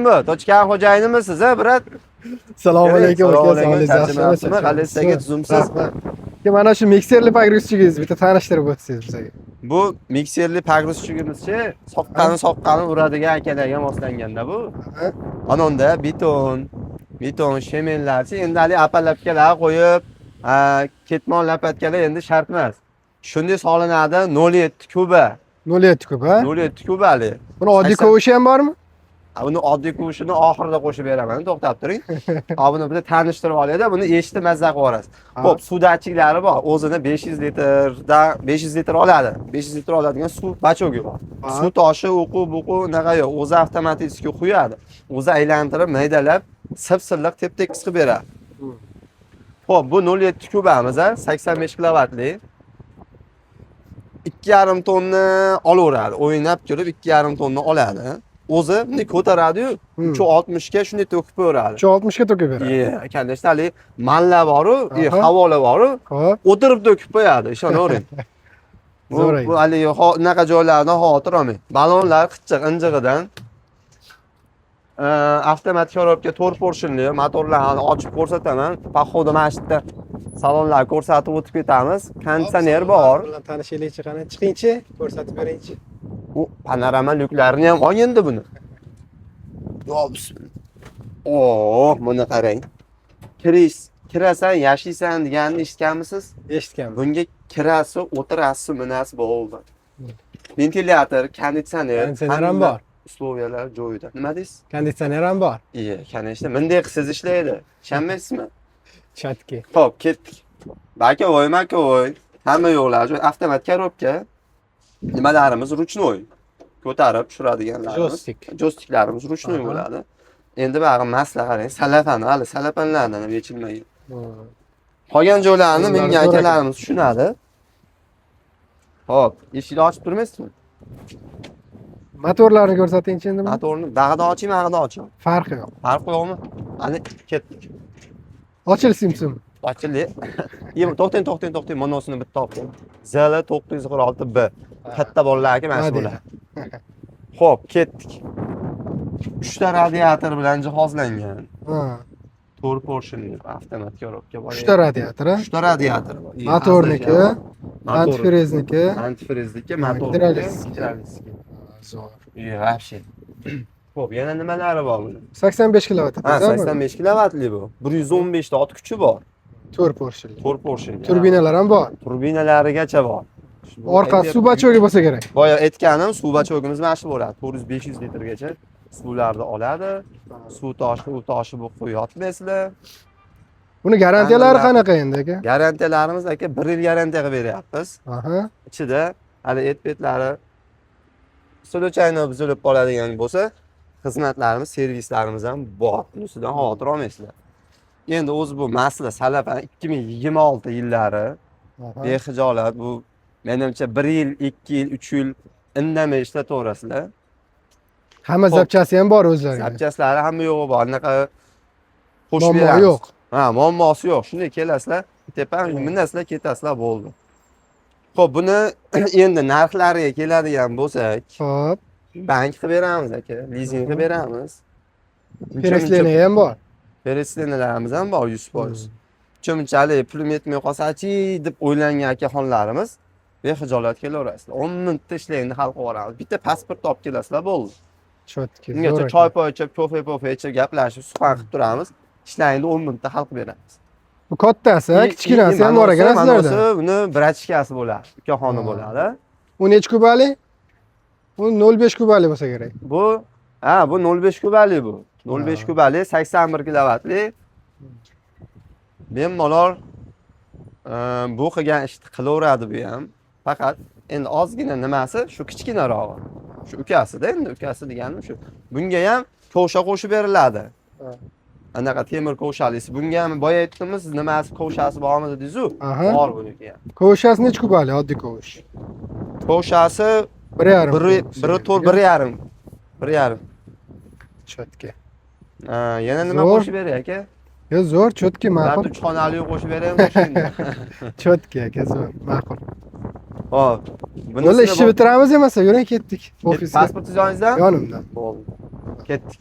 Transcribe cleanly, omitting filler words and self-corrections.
Bu Tochkan xo'jayinimisiz, brat? Assalomu alaykum aka, Assalomu sog'ligingiz alaykum. yaxshimi? G'alizsaga tuzumsiz. Mana shu mikserli pogruzchigingizni bitta tanishtirib o'tsangiz bizga. Bu mikserli pogruzchigimizchi soqqani uradigan akalarga moslanganda bu. Anonda beton, shemenlarchi endi hali apalapkalar qo'yib, ketmon lapatkalar endi shart emas. Shunday solinadi 07 kuba. 07 kub, ha? 07 kubali. Buni oddiy kovushi ham bormi? Buni oddiy kuvishini oxirida qo'shib beraman, to'xtab turing. Buni bitta tanishtirib olayda, buni eshitib mazza qilib olasiz. Xo'p, suvdachiklari bor. O'zini 500 litrdan 500 litr oladi. 500 litr oladigan suv bachogi bor. Suv toshi, buqu unaqa yo'q. O'zi avtomatik quyadi. O'zi aylantirib, maydalab, sip-silliq tep-tekis qilib beradi. Xo'p, bu 07 kubamiz, 85 kilovatli. 2,5 tonna olaveradi. O'ynab ko'rib 2,5 tonna oladi. O'zi bunday ko'taradi-yu, 360 ga shunday to'kib qo'yadi. 360 ga to'kib beradi. Kandashda hali malla bor-u, havola bor-u, o'tirib to'kib qo'yadi, ishonavering. Bu hali unaqa joylardan xavotir olmang. Balonlar qicchiq injig'idan avtomatik korobka 4 porsionli motorlarni ochib ko'rsataman. Poxoda mana shu yerda salonlarni ko'rsatib o'tib ketamiz. Konditsioner bor. Bilan tanishaylikchi, qani chiqingchi, ko'rsatib beringchi. Bu panorama lyuklarini ham ol endi buni. Buni qarang. Kirasan, yashaysan deganini eshitganmisiz? Eshitganman. Bunga kirasi, o'tirasi, minasi bo'ldi. Ventilyator, konditsioner ham bor. Usloviyalar joyida. Nima deysiz? Konditsioner ham bor. Kanishda bunday qilsiz ishlaydi. Tushunmaysizmi? Chatki. Xo'p, ketdik. Makovoy. Hamma yo'qlar joy avtomat korobka. Nimalarimiz ruchnoy. Ko'tarib tushiradiganlarimiz. Joystiklarimiz ruchnoy bo'ladi. Endi bag'im masla qarang, salafani, hali salafanlardan ham yechilmagan. Qolgan joylarni menga akalarimiz tushunadi. Xo'p, eshikni ochib turmaysizmi? Motorlarni ko'rsatingchi endi. Motorni dag'da oching, mag'da oching. Farqi yo'q. Farqi yo'qmi? Hali ketdik. Ochilsimsim. Ochildi. To'xtang, monosini bitta topdim. Zali 946B. Katta bolalarga mana shu bo'ladi. Xo'p, ketdik. 3 ta radiator bilan jihozlangan. 4 porsionli avtomat korobka bor. 3 ta radiator, ha? 3 ta radiator bor. Motorniki, antifrizniki, motorniki. Zo'r. Вообще. Xo'p, yana nimalari bor buni? 85 kilovat. 85 kilovatli bu. 115 ta ot kuchi bor. 4 porsionli. 4 porsionli. Turbinalar ham bor. Turbinalarigacha bor. Orqa suv bachogi bo'lsa kerak. Boya aytganim, suv bachogimiz mana shu bo'ladi. 400-500 litrgacha suvlarni oladi. Suv toshi bu qo'yotmaysizlar. Buni garantiyalari qanaqa endi aka? Garantiyalarimiz aka 1 yil garantiya qilib beryapmiz. Ichida hali et-petlari so'lchayni buzilib qoladigan bo'lsa, xizmatlarimiz, servislarimiz ham bor. Bunisidan xavotir olmaysizlar. Endi o'zi bu masala salafan 2026 yillari bexijolat bu menimcha 1 yil, 2 yil, 3 yil indamay ishlataverasizlar. Hamma zapchasi ham bor o'zlariga. Zapchaslari hamma yo'g'i bor. Anaqa qo'shib beramiz. Yo'q. Muammosi yo'q. Shunday kelasizlar, tepan minasizlar, ketasizlar bo'ldi. Xo'p, buni endi narxlariga keladigan bo'lsak, Xo'p, bank qilib beramiz aka, lizing qilib beramiz. Peresleniya ham bor. Pereslenalarimiz ham bor 100%. Chunchalik pulim yetmay qolsa-chi deb o'ylangan akaxonlarimiz bexijolat kelaverasizlar. 10 minutda ishlayni hal qilib yuboramiz. Bitta pasport olib kelasizlar bo'ldi. Chotki. Ungacha choy ichib, kofe ichib, gaplashib, suhbat qilib turamiz. Ishlayni 10 minutda hal qilib beramiz. Bu kattasi, kichkinasi ham bor ekan sizlarda. Buni brachkasi bo'ladi, ukaxoni bo'ladi. U necha kubali? Bu 05 kubali bo'lsa kerak. Bu 05 kubali bu. 05 kubali 81 kilovatli. Bemalol bu qilgan ishni qilaveradi bu ham. Faqat endi ozgina nimasi shu kichkinarog'i. Shu ukasida, endi ukasi deganim shu. Bunga ham kovsha qo'shib beriladi. Anaqa temir kovshalisi. Bunga ham boya aytdimiz, nimasi kovshasi bormi dedingiz-ku? Bor buniki ham. Kovshasi necha kubali oddiy kovsh? Kovshasi 1,5. 1,5. Chotki. Yana nima qo'shib beray aka? Yo, zo'r, chotki, ma'qul. 3 xonali qo'shib beraymi o'shanda? Chotki aka, zo'r, ma'qul. Hop. Buni ishni bitiramiz emasa, yuring ketdik. Pasportingizni yoningizda? Yonimda. Bo'ldi. Ketdik.